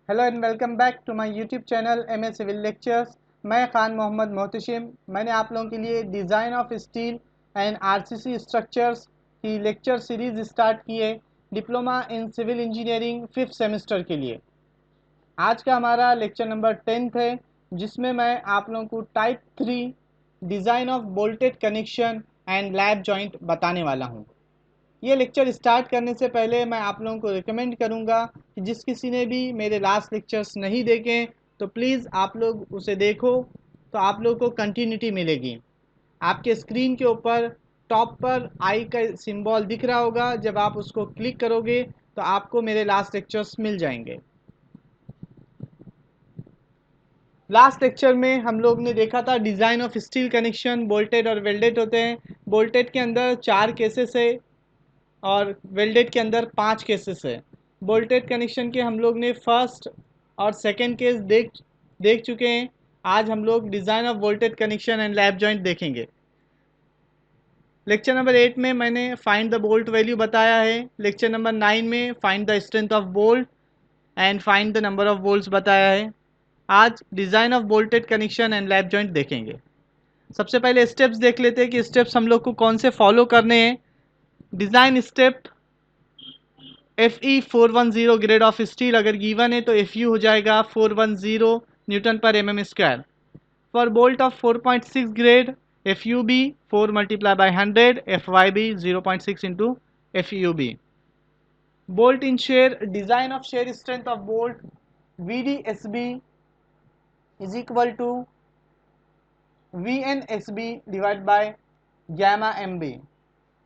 Hello and welcome back to my YouTube channel M civil lectures. मैं खान मोहम्मद मोहतशिम। मैंने आप लोगों के लिए design of steel and RCC structures की लेक्चर सीरीज़ स्टार्ट की है, diploma in civil engineering 5th semester के लिए। आज का हमारा लेक्चर नंबर 10th है, जिसमें मैं आप लोगों को type 3 design of bolted connection and lap joint बताने वाला हूँ। ये लेक्चर स्टार्ट करने से पहले मैं आप लोगों को रिकमेंड करूंगा कि जिस किसी ने भी मेरे लास्ट लेक्चर्स नहीं देखे तो प्लीज़ आप लोग उसे देखो, तो आप लोग को कंटिन्यूटी मिलेगी। आपके स्क्रीन के ऊपर टॉप पर आई का सिंबल दिख रहा होगा, जब आप उसको क्लिक करोगे तो आपको मेरे लास्ट लेक्चर्स मिल जाएंगे। लास्ट लेक्चर में हम लोग ने देखा था design of steel connection bolted और वेल्डेड होते हैं। बोल्टेड के अंदर 4 केसेस है और वेल्डेड के अंदर 5 केसेस है। बोल्टेड कनेक्शन के हम लोग ने फर्स्ट और सेकंड केस देख चुके हैं। आज हम लोग design of bolted connection and lap joint देखेंगे। लेक्चर नंबर 8 में मैंने फाइंड द बोल्ट वैल्यू बताया है। लेक्चर नंबर 9 में find the strength of bolt and find the number of bolts बताया है। आज design of bolted connection and lap joint देखेंगे। सबसे पहले स्टेप्स देख लेते हैं कि स्टेप्स हम लोग को कौन से फॉलो करने हैं। Design step Fe410 grade of steel अगर गिवन है तो Fu हो जाएगा 410 न्यूटन पर mm square. For bolt of 4.6 grade Fub 4 multiply by 100, Fyb 0.6 into Fub। Bolt in shear, design of shear strength of bolt VDSB is equal to VNSB divide by gamma MB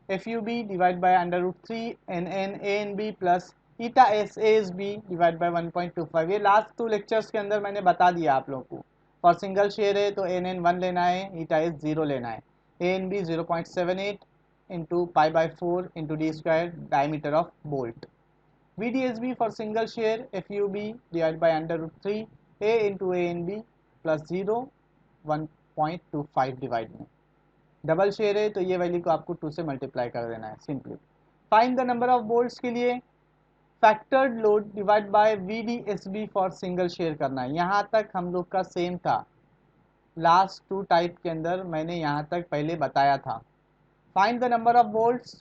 FUB divide by under root 3 NN ANB plus eta SASB divide by 1.25। ये last 2 lectures के अंदर मैंने बता दिया आप लोगों को। For single shear है तो NN 1 लेना है, ईटा S 0 लेना है, ANB 0.78 into pi by 4 into D square diameter of bolt. VDSB for single shear FUB divide by under root 3 A into ANB plus 0 1.25 divide में। डबल शेयर है तो ये वैल्यू को आपको 2 से मल्टीप्लाई कर देना है simply. Find the number of bolts के लिए factored load divide by VDSB for single shear करना है। यहाँ तक हम लोग का सेम था, लास्ट 2 टाइप के अंदर मैंने यहाँ तक पहले बताया था। Find the number of bolts,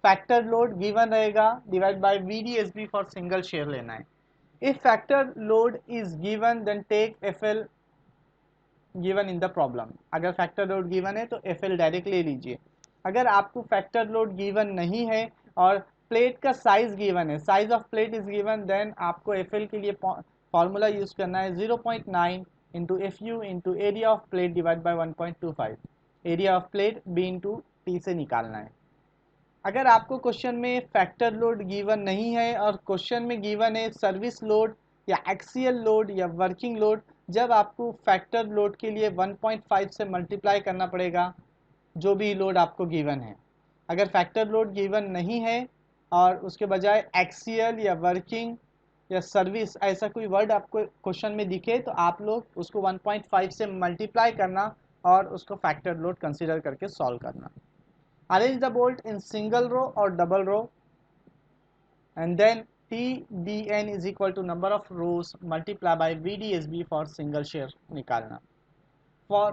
factored load given रहेगा divide by VDSB for single shear लेना है। If factor load is given then take FL given in the problem. अगर फैक्टर लोड गिवन है तो FL डायरेक्ट ले लीजिए। अगर आपको फैक्टर लोड गिवन नहीं है और प्लेट का साइज गिवन है, size of plate is given, then आपको FL के लिए फॉर्मूला यूज करना है 0.9 into FU into area of plate divide by 1.25। Area of plate B into T से निकालना है। अगर आपको क्वेश्चन में फैक्टर लोड गिवन नहीं है और क्वेश्चन में गिवन है सर्विस लोड या एक्सियल लोड या वर्किंग लोड, जब आपको फैक्टर लोड के लिए 1.5 से मल्टीप्लाई करना पड़ेगा जो भी लोड आपको गिवन है। अगर फैक्टर लोड गिवन नहीं है और उसके बजाय एक्सियल या वर्किंग या सर्विस ऐसा कोई वर्ड आपको क्वेश्चन में दिखे तो आप लोग उसको 1.5 से मल्टीप्लाई करना और उसको फैक्टर लोड कंसीडर करके सॉल्व करना। Arrange the bolt in single row or double row and then TDN is equal to number of rows multiply by VDSB for single share निकालना। For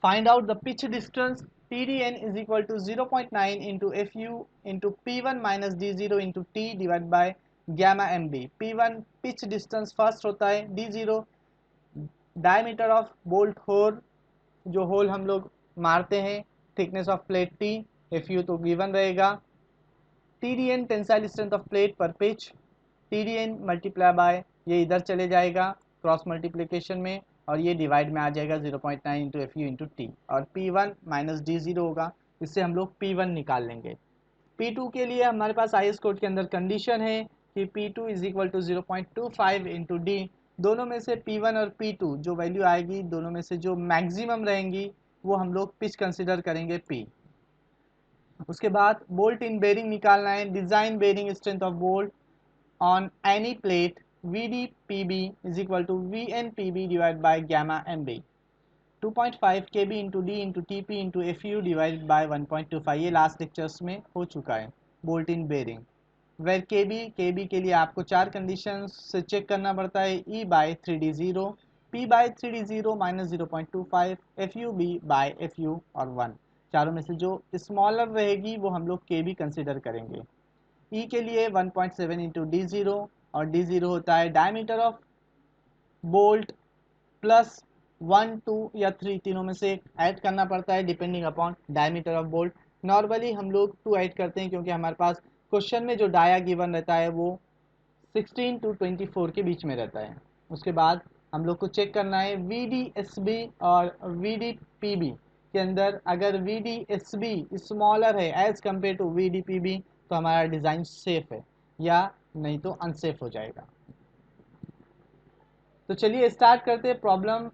find out the pitch distance, TDN is equal to 0.9 into FU into P1 minus D0 into T divided by gamma MB। P1 pitch distance first होता है, D0 diameter of bolt hole जो whole हम लोग मारते हैं, thickness of plate T, FU तो given रहेगा, TDN tensile strength of plate पर पिच, TDN मल्टीप्लाई बाय ये इधर चले जाएगा क्रॉस मल्टीप्लिकेशन में और ये डिवाइड में आ जाएगा 0.9 इंटू FU इंटू T और P1 माइनस D0 होगा, इससे हम लोग P1 निकाल लेंगे। P2 के लिए हमारे पास IS कोड के अंदर कंडीशन है कि P2 is equal to 0.25 into D। दोनों में से P1 और P2 जो वैल्यू आएगी, दोनों में से जो मैक्सिमम रहेंगी वो हम लोग पिच कंसिडर करेंगे P। उसके बाद बोल्ट इन बेरिंग निकालना है। Design bearing strength of bolt on any plate VDPB is equal to VNPB divide by gamma MB। 2.5 KB into D into TP into FU divide by 1.25। ये last lectures में हो चुका है। Bolt in bearing where K B के लिए आपको 4 condition से check करना पड़ता है। E by 3D0, P by 3D0 minus 0.25, F U B by F U और 1। चारों में से जो स्मॉलर रहेगी वो हम लोग के बी कंसिडर करेंगे। ई के लिए 1.7 इंटू D0, और D0 होता है डायमीटर ऑफ बोल्ट प्लस 1, 2 या 3 तीनों में से ऐड करना पड़ता है depending upon diameter of bolt. Normally हम लोग 2 ऐड करते हैं क्योंकि हमारे पास क्वेश्चन में जो डाया गिवन रहता है वो 16 to 24 के बीच में रहता है। उसके बाद हम लोग को चेक करना है VDSB और VDPB के अंदर अगर VDSB स्मॉलर है एज कम्पेयर टू VDPB तो हमारा डिज़ाइन सेफ है, या नहीं तो अनसेफ हो जाएगा। तो चलिए स्टार्ट करते हैं problem.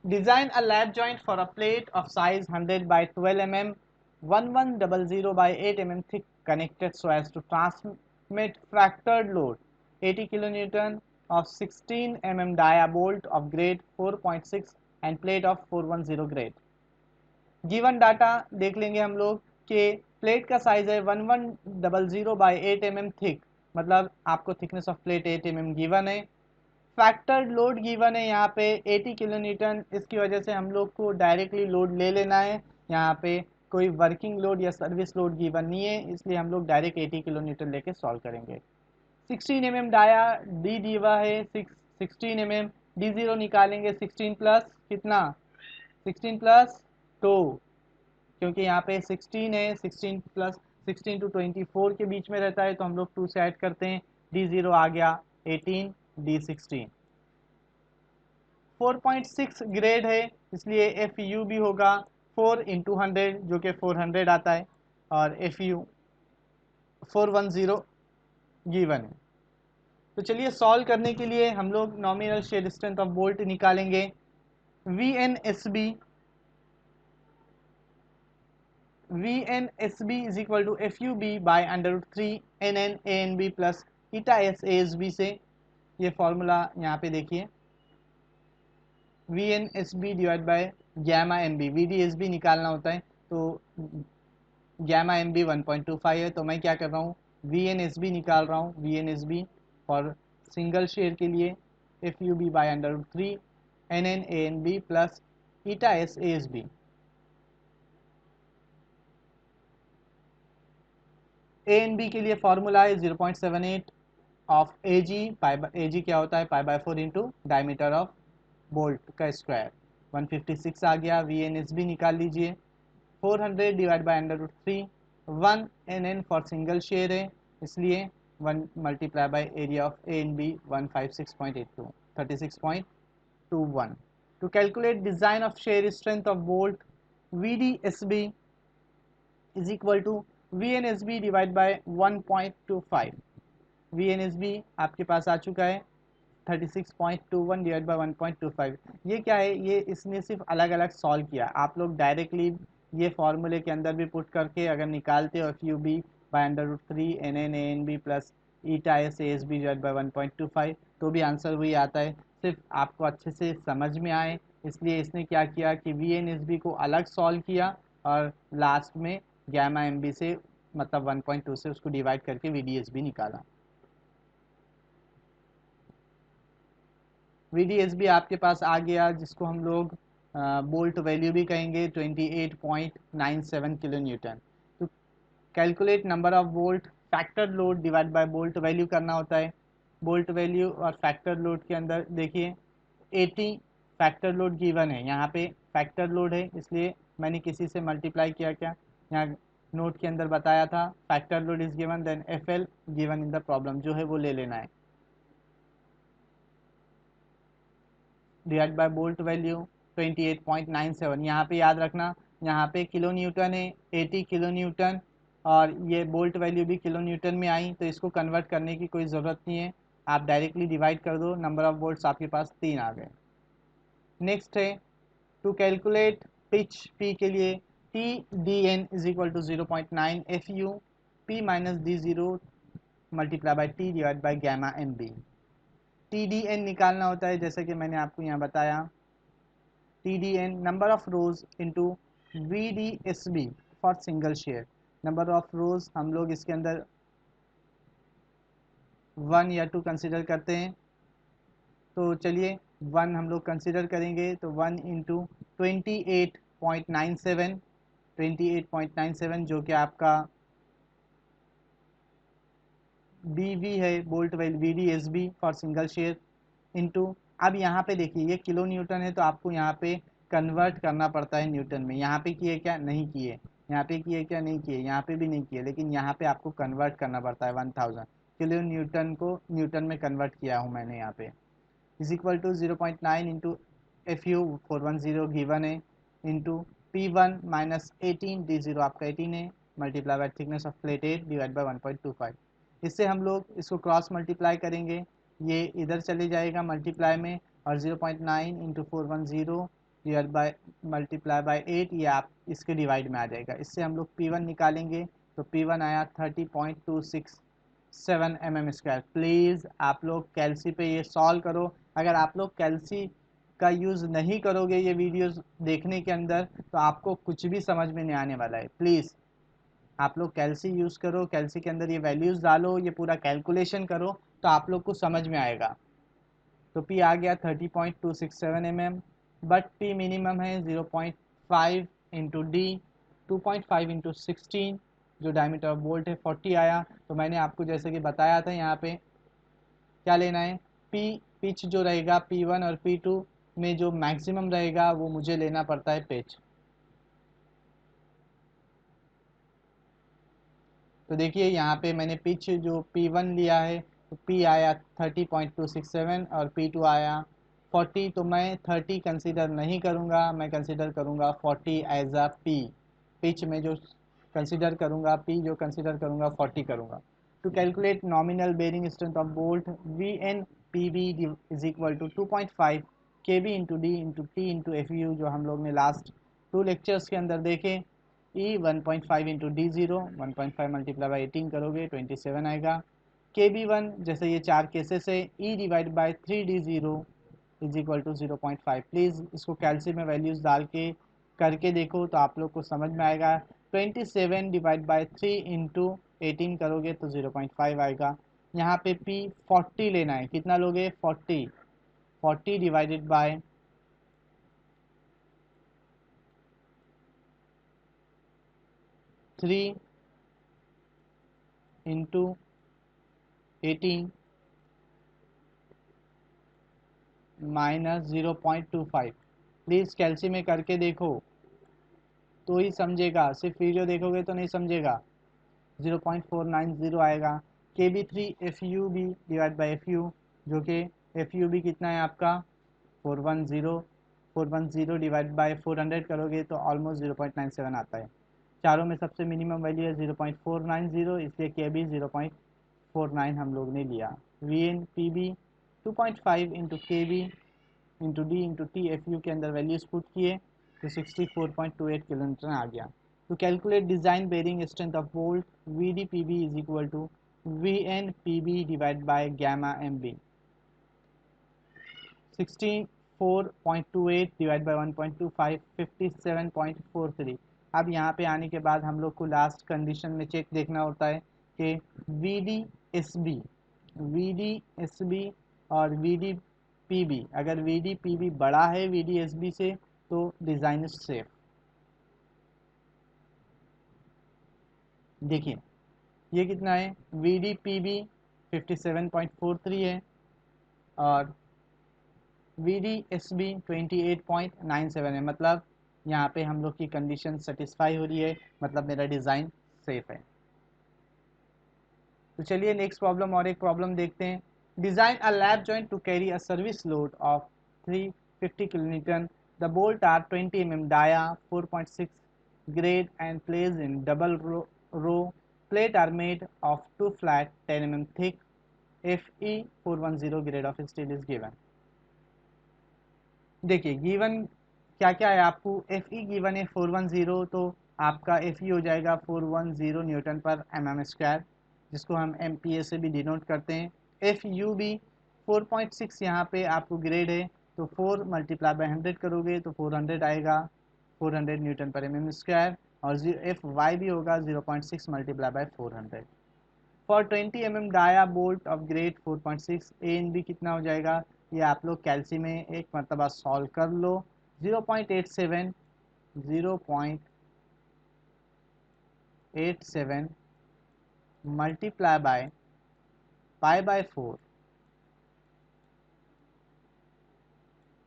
Design a lap joint for a plate of size 100 by 12 mm 1100 by 8 mm thick connected so as to transmit fractured load 80 kN of 16 mm dia bolt of grade 4.6 and plate of 410 grade। Given data देख लेंगे हम लोग कि plate का size है 1100 by 8 mm thick, मतलब आपको thickness of plate 8 mm given है। फैक्टर्ड लोड गिवन है यहाँ पे 80 किलो न्यूटन, इसकी वजह से हम लोग को डायरेक्टली लोड ले लेना है। यहाँ पे कोई वर्किंग लोड या सर्विस लोड गिवन नहीं है, इसलिए हम लोग डायरेक्ट 80 किलो न्यूटन लेके सॉल्व करेंगे। 16 mm डाया डी दिया है 16 mm, D0 निकालेंगे 16 प्लस कितना 16 प्लस 2, क्योंकि यहाँ पे 16 है, 16 प्लस 16 to 24 के बीच में रहता है तो हम लोग 2 से ऐड करते हैं, D0 आ गया 18, D16। 4.6 ग्रेड है इसलिए एफ यू भी होगा 4 इंटू 100 जो कि 400 आता है, और एफ यू 410 गिवन है। तो चलिए सॉल्व करने के लिए हम लोग nominal share strength of bolt निकालेंगे। VNSB is equal to FUB by √3 NN ANB plus eta S ASB से, ये फॉर्मूला यहाँ पे देखिए VNSB divide by gamma MB, VDSB निकालना होता है तो गैमा MB 1.25 है, तो मैं क्या कर रहा हूँ VNSB निकाल रहा हूँ। VNSB फॉर सिंगल शेयर के लिए FUB by √3 NN ANB plus eta S ASB। A N B के लिए फॉर्मूला है 0.78 ऑफ ए जी क्या होता है π/4 इंटू डायमीटर ऑफ बोल्ट का स्क्वायर, 156 आ गया। VNSB निकाल लीजिए 400 divide by √3, 1 NN for single shear है इसलिए 1 multiply by area of A N B 156.82 36.21। To calculate design of shear strength of bolt VDSB is equal to VNSB divide by 1.25। VNSB आपके पास आ चुका है 36.21 divide by 1.25। ये क्या है, ये इसने सिर्फ अलग अलग सॉल्व किया, आप लोग डायरेक्टली ये फॉर्मूले के अंदर भी पुट करके अगर निकालते हो FUB by √3 NN ANB plus eta S ASB divide by 1.25 तो भी आंसर वही आता है। सिर्फ आपको अच्छे से समझ में आए इसलिए इसने क्या किया कि VNSB को अलग सॉल्व किया और लास्ट में गैमा MB से मतलब 1.2 से उसको डिवाइड करके VDSB निकाला। VDSB आपके पास आ गया जिसको हम लोग बोल्ट वैल्यू भी कहेंगे 28.97 किलो न्यूटन। तो calculate number of bolt factor load divide bye bolt value करना होता है। बोल्ट वैल्यू और फैक्टर लोड के अंदर देखिए 80 फैक्टर लोड गिवन है, यहाँ पे फैक्टर लोड है इसलिए मैंने किसी से मल्टीप्लाई किया, क्या यहाँ नोट के अंदर बताया था factor load is given then FL given in the problem जो है वो ले लेना है, डिवाइड बाय बोल्ट वैल्यू 28.97। यहाँ पे याद रखना यहाँ पे किलो न्यूटन है 80 किलो न्यूटन और ये बोल्ट वैल्यू भी किलो न्यूटन में आई तो इसको कन्वर्ट करने की कोई ज़रूरत नहीं है, आप डायरेक्टली डिवाइड कर दो, नंबर ऑफ बोल्ट्स आपके पास 3 आ गए। नेक्स्ट है टू कैलकुलेट पिच P के लिए TDN is equal to 0.9 FU P minus D0 multiply by T divide by gamma MB। TDN निकालना होता है जैसे कि मैंने आपको यहाँ बताया, TDN number of rose into VDSB for single share. Number of रोज हम लोग इसके अंदर 1 या 2 कंसिडर करते हैं, तो चलिए 1 हम लोग कंसिडर करेंगे, तो 1 इंटू 28.97 जो कि आपका BV है, bolt well VDSB for single share into, अब यहाँ पे देखिए ये किलो न्यूटन है, तो आपको यहाँ पे कन्वर्ट करना पड़ता है न्यूटन में। यहाँ पे किए क्या, नहीं किए, यहाँ पे किए क्या, नहीं किए, यहाँ पे भी नहीं किए, लेकिन यहाँ पे आपको कन्वर्ट करना पड़ता है 1000 किलो न्यूटन को न्यूटन में कन्वर्ट किया हूँ मैंने यहाँ पे। Is equal to 0.9 into FU 410 given है इंटू P1 माइनस 18 D0 आपका 18 है, multiply by thickness of plate 8 divide by 1.25। इससे हम लोग इसको क्रॉस मल्टीप्लाई करेंगे, ये इधर चले जाएगा मल्टीप्लाई में, और 0.9 into 410 divide by multiply by 8 ये आप इसके डिवाइड में आ जाएगा। इससे हम लोग P1 निकालेंगे, तो P1 आया 30.267 mm²। प्लीज़ आप लोग कैल्सी पे ये सॉल्व करो। अगर आप लोग कैल्सी का यूज़ नहीं करोगे ये वीडियोस देखने के अंदर, तो आपको कुछ भी समझ में नहीं आने वाला है। प्लीज़ आप लोग कैल्सी यूज़ करो, कैल्सी के अंदर ये वैल्यूज़ डालो, ये पूरा कैलकुलेशन करो, तो आप लोग को समझ में आएगा। तो P आ गया 30.267 mm, बट P मिनिमम है 0.5 इंटू डी, 2.5 इंटू 16 जो डायमीटर ऑफ बोल्ट है 40 आया। तो मैंने आपको जैसे कि बताया था यहाँ पे क्या लेना है, पिच जो रहेगा P1 और P2 में जो मैक्सिमम रहेगा वो मुझे लेना पड़ता है पिच। तो देखिए यहाँ पे मैंने पिच जो P1 लिया है, तो P आया 30.267 और P2 आया 40, तो मैं 30 कंसीडर नहीं करूँगा, मैं कंसीडर करूँगा 40 एज अ P। पिच में जो कंसीडर करूँगा, P जो कंसीडर करूँगा 40 करूँगा। To calculate nominal bearing strength of bolt VN/PB is equal to 2.5 KB into D into T into FU जो हम लोग ने लास्ट 2 लेक्चर्स के अंदर देखे। E 1.5 into D0, 1.5 multiply by 18 करोगे 27 आएगा। KB1 जैसे ये 4 केसेस है, E divide by 3D0 is equal to 0.5। Please इसको कैल्सी में वैल्यूज़ डाल के करके देखो तो आप लोग को समझ में आएगा। 27 डिवाइड बाई 3 इंटू 18 करोगे तो 0.5 आएगा। यहाँ पे P 40 लेना है, कितना लोगे 40, 40 divided by 3 into 18 minus 0.25। Please calci में करके देखो तो ही समझेगा, सिर्फ वीडियो देखोगे तो नहीं समझेगा। 0.490 आएगा। KB3 FUB divide by FU जो कि FUB कितना है आपका 410, 410 डिवाइड बाई 400 करोगे तो ऑलमोस्ट 0.97 आता है। चारों में सबसे मिनिमम वैल्यू है 0.490, इसलिए KB 0.49 हम लोग ने लिया। VN/PB 2.5 into KB into D into T FU के अंदर वैल्यूज पुट किए तो 64.28 किलोमीटर आ गया। तो calculate design bearing strength of bolt VD/PB is equal to VN/PB divide by gamma MB। 64.28 divide by 1.25 57.43। अब यहाँ पे आने के बाद हम लोग को लास्ट कंडीशन में चेक देखना होता है कि VD/SB और VD/PB, अगर VD/PB बड़ा है VD/SB से तो डिज़ाइन इज सेफ। देखिए ये कितना है, VD/PB 57.43 है और VD/SB 28.97 है, मतलब यहाँ पे हम लोग की कंडीशन सेटिस्फाई हो रही है, मतलब मेरा डिज़ाइन सेफ है। तो चलिए नेक्स्ट प्रॉब्लम और एक प्रॉब्लम देखते हैं। Design a lap joint to carry a service load of 350 kN। The bolt are 20 mm dia, 4.6 grade and placed in double row. Plate are made of 2 flat 10 mm thick. FE 410 grade of steel is given। देखिए given क्या क्या है आपको, FE given है 410, तो आपका FE हो जाएगा 410 न्यूटन पर mm², जिसको हम MPa से भी डिनोट करते हैं। FUB 4.6 यहाँ पे आपको ग्रेड है, तो 4 मल्टीप्लाई बाय 100 करोगे तो 400 आएगा, 400 न्यूटन पर mm²। और एफ वाई भी होगा 0.6 multiply by 400। For 20 mm dia bolt of grade 4.6 A and B कितना हो जाएगा, ये आप लोग कैलसी में एक मरतबा सॉल्व कर लो। 0.87 multiply by pi by 4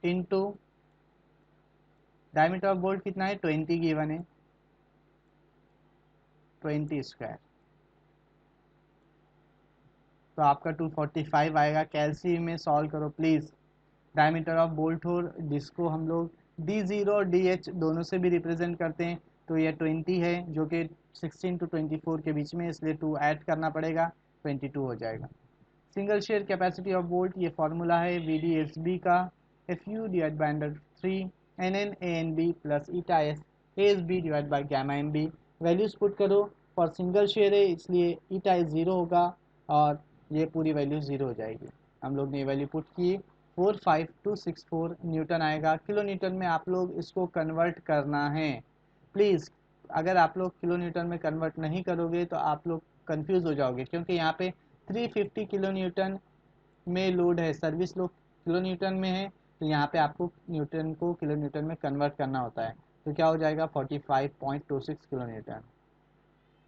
into diameter of bolt कितना है 20 गिवन है, 20 स्क्वायर, तो आपका 245 आएगा। कैलसी में सॉल्व करो प्लीज़। डायमीटर ऑफ बोल्ट हो जिसको हम लोग D0 और DH दोनों से भी रिप्रेजेंट करते हैं, तो ये 20 है जो कि 16 to 24 के बीच में, इसलिए 2 ऐड करना पड़ेगा, 22 हो जाएगा। Single share capacity of bolt, ये फॉर्मूला है VDSB का, FU divide by under 3 NN ANB plus eta S ASB divide by gamma MB। Values put करो, फॉर सिंगल शेयर है इसलिए ईटा S 0 होगा और ये पूरी वैल्यू 0 हो जाएगी। हम लोग ने वैल्यू पुट की, 45264 न्यूटन आएगा। किलो न्यूटन में आप लोग इसको कन्वर्ट करना है प्लीज़। अगर आप लोग किलो न्यूटन में कन्वर्ट नहीं करोगे तो आप लोग कंफ्यूज हो जाओगे, क्योंकि यहाँ पे 350 किलो न्यूटन में लोड है, सर्विस लोड किलो न्यूटन में है, तो यहाँ पे आपको न्यूटन को किलो न्यूटन में कन्वर्ट करना होता है, तो क्या हो जाएगा 45.26 kilo newton.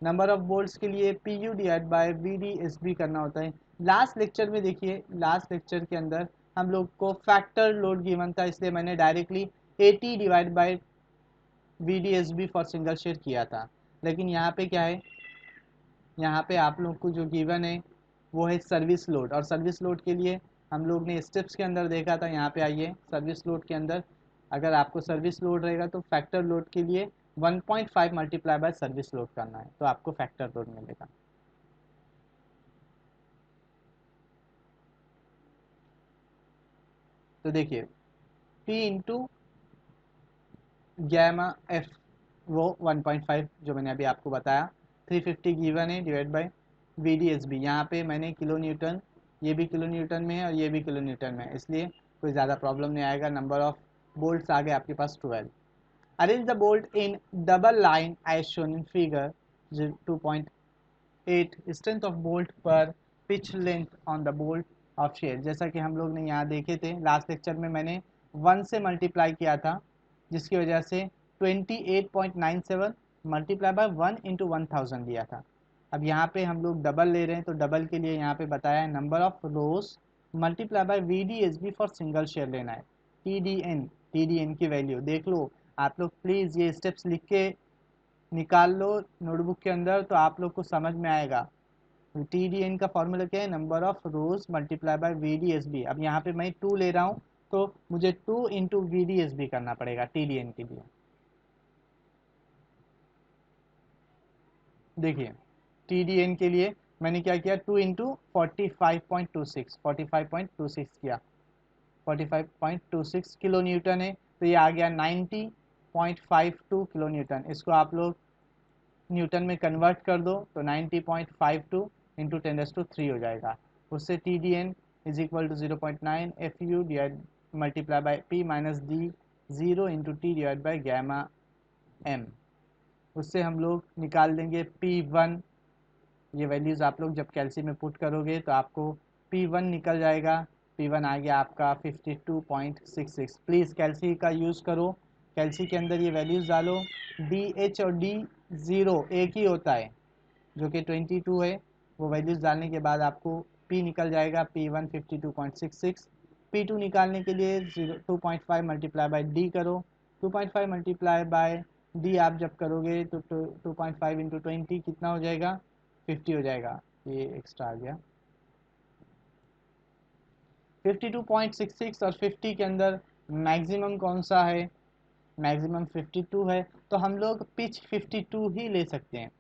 Number of bolts के लिए PU डिवाइड बाय VDSB करना होता है। लास्ट लेक्चर में देखिए, लास्ट लेक्चर के अंदर हम लोग को फैक्टर लोड गिवन था, इसलिए मैंने directly 80 divide by VDSB for single share किया था। लेकिन यहाँ पे क्या है, यहाँ पे आप लोग को जो गिवन है वो है सर्विस लोड, और सर्विस लोड के लिए हम लोग ने स्टेप्स के अंदर देखा था। यहाँ पे आइए, सर्विस लोड के अंदर अगर आपको सर्विस लोड रहेगा तो फैक्टर लोड के लिए 1.5 मल्टीप्लाई बाय सर्विस लोड करना है, तो आपको फैक्टर लोड मिलेगा। तो देखिए P इंटू गैमा एफ वो 1.5 जो मैंने अभी आपको बताया, 350 गिवन है डिवाइड बाय VDSB। यहाँ पे मैंने किलो न्यूटन, ये भी किलो न्यूटन में है और ये भी किलो न्यूटन में है, इसलिए कोई ज़्यादा प्रॉब्लम नहीं आएगा। नंबर ऑफ बोल्ट्स आ गए आपके पास 12। Arrange the bolt in double line as shown in figure 2.8 strength of bolt per pitch length on the bolt of shear. जैसा कि हम लोग ने यहाँ देखे थे लास्ट लेक्चर में, मैंने 1 से मल्टीप्लाई किया था, जिसकी वजह से 28.97 मल्टीप्लाई बाय 1 इंटू 1000 दिया था। अब यहाँ पे हम लोग डबल ले रहे हैं, तो डबल के लिए यहाँ पे बताया है number of rose multiply by VDSB for single shear लेना है। TDN की वैल्यू देख लो आप लोग, प्लीज़ ये स्टेप्स लिख के निकाल लो नोटबुक के अंदर, तो आप लोग को समझ में आएगा। TDN का फॉर्मूला क्या है, number of rose multiply by VDSB। अब यहाँ पे मैं 2 ले रहा हूँ, तो मुझे 2 इंटू VDSB करना पड़ेगा TDN के लिए। देखिए TDN के लिए मैंने क्या किया, 2 इंटू 45.26 किया, 45.26 किलो न्यूटन है, तो ये आ गया 90.52 किलो न्यूटन। इसको आप लोग न्यूटन में कन्वर्ट कर दो तो 90.52 इंटू 10⁻³ हो जाएगा। उससे TDN is equal to 0.9 FU divide multiply by P minus D 0 into T divide by gamma M। उससे हम लोग निकाल देंगे P1। ये वैल्यूज़ आप लोग जब कैलसी में पुट करोगे तो आपको P1 निकल जाएगा। P1 आ गया आपका 52.66। प्लीज़ कैलसी का यूज़ करो, कैलसी के अंदर ये वैल्यूज़ डालो। DH और D0 एक ही होता है, जो कि 22 है। वो वैल्यूज़ डालने के बाद आपको P निकल जाएगा, P1 52.66। P2 निकालने के लिए 2.5 मल्टीप्लाई बाय D करो, 2.5 मल्टीप्लाई बाय D आप जब करोगे तो 2.5 इंटू 20 कितना हो जाएगा, 50 हो जाएगा। ये एक्स्ट्रा आ गया। 52.66 और 50 के अंदर मैक्सिमम कौन सा है, मैक्सिमम 52 है, तो हम लोग पिच 52 ही ले सकते हैं।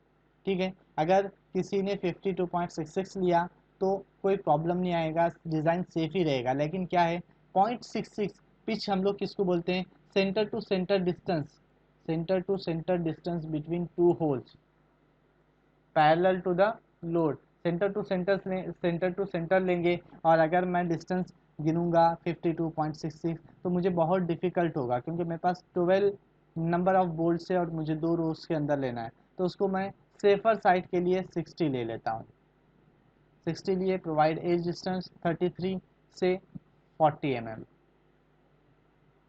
ठीक है, अगर किसी ने 52.66 लिया तो कोई प्रॉब्लम नहीं आएगा, डिज़ाइन सेफ ही रहेगा। लेकिन क्या है 0.66 पिच हम लोग किसको बोलते हैं, centre to centre distance, centre to centre distance between two holes parallel to the load. Centre to centre लेंगे, और अगर मैं डिस्टेंस गिनूंगा 52.66 तो मुझे बहुत डिफ़िकल्ट होगा, क्योंकि मेरे पास 12 नंबर ऑफ बोल्ट से और मुझे 2 रोज के अंदर लेना है, तो उसको मैं सेफर साइड के लिए 60 ले लेता हूँ। 60 लिए प्रोवाइड एज डिस्टेंस 33 से 40 mm।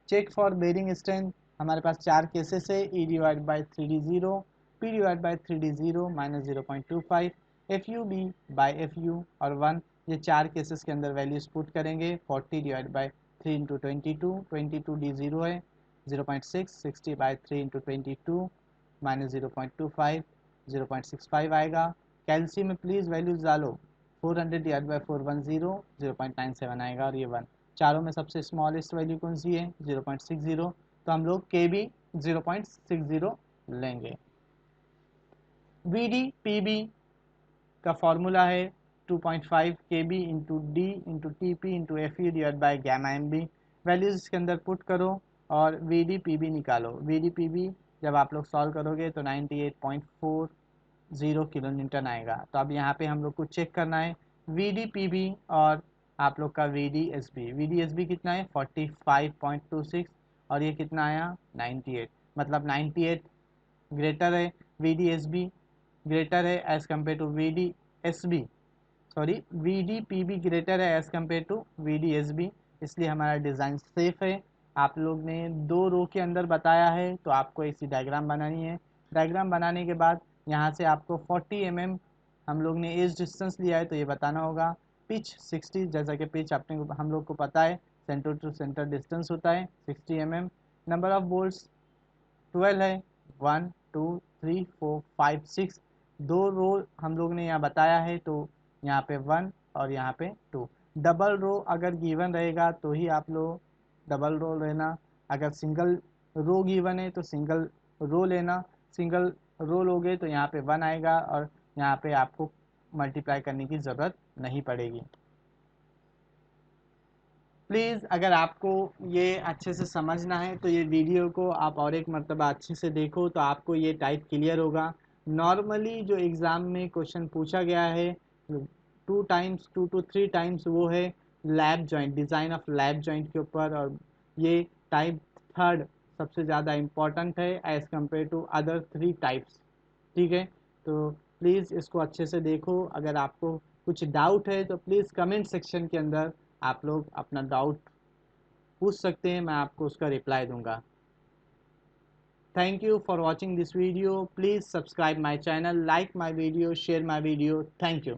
Check for bearing strength, हमारे पास 4 केसेस है, E divide by 3D0, P divide by 3D0 minus 0.25, FUB by FU और 1। ये 4 केसेस के अंदर वैल्यूज पुट करेंगे। 40 डिवाइड बाई 3 इंटू 22, 22D0 है 0.6, 60 बाई 3 इंटू 22 माइनस 0.25, 0.65 आएगा। कैल्शियम में प्लीज़ वैल्यूज डालो, 400 डिवाइड बाई 410, 0.97 आएगा और ये 1। चारों में सबसे स्मॉलेस्ट वैल्यू कौन सी है, 0.60, तो हम लोग के बी 0.60 लेंगे। वी डी पी बी का फॉर्मूला है 2.5 K B into D into T P into F U divide by gamma M B. Values इसके अंदर पुट करो और वी डी पी बी निकालो। वी डी पी बी जब आप लोग सॉल्व करोगे तो 98.40 किलो न्यूटन आएगा। तो अब यहाँ पे हम लोग को चेक करना है वी डी पी बी और आप लोग का V D S B. V D S B कितना है 45.26 और ये कितना आया 98, मतलब 98 ग्रेटर है, V D S B greater है as compare to V D S B, sorry V D P B greater है as compare to V D S B, इसलिए हमारा डिज़ाइन सेफ है। आप लोग ने 2 रो के अंदर बताया है तो आपको ऐसी डायग्राम बनानी है। डायग्राम बनाने के बाद यहाँ से आपको 40 mm हम लोग ने एज डिस्टेंस लिया है तो ये बताना होगा। पिच 60, जैसा कि पिच अपने को हम लोग को पता है सेंटर टू सेंटर डिस्टेंस होता है 60 mm। नंबर ऑफ बोल्ट्स 12 है, 1 2 3 4 5 6। 2 रो हम लोग ने यहाँ बताया है तो यहाँ पे 1 और यहाँ पे 2। डबल रो अगर गिवन रहेगा तो ही आप लोग डबल रो लेना, अगर सिंगल रो गिवन है तो सिंगल रो लेना। सिंगल रो लोगे तो यहाँ पे 1 आएगा और यहाँ पे आपको मल्टीप्लाई करने की ज़रूरत नहीं पड़ेगी। प्लीज़ अगर आपको ये अच्छे से समझना है तो ये वीडियो को आप और एक मरतबा अच्छे से देखो तो आपको ये टाइप क्लियर होगा। नॉर्मली जो एग्ज़ाम में क्वेश्चन पूछा गया है 2 to 3 टाइम्स वो है lab joint, design of lab joint के ऊपर, और ये टाइप 3rd सबसे ज़्यादा इम्पॉर्टेंट है as compare to other 3 types. ठीक है, तो प्लीज़ इसको अच्छे से देखो। अगर आपको कुछ डाउट है तो प्लीज़ कमेंट सेक्शन के अंदर आप लोग अपना डाउट पूछ सकते हैं, मैं आपको उसका रिप्लाई दूंगा। Thank you for watching this video. Please subscribe my channel, like my video, share my video. Thank you.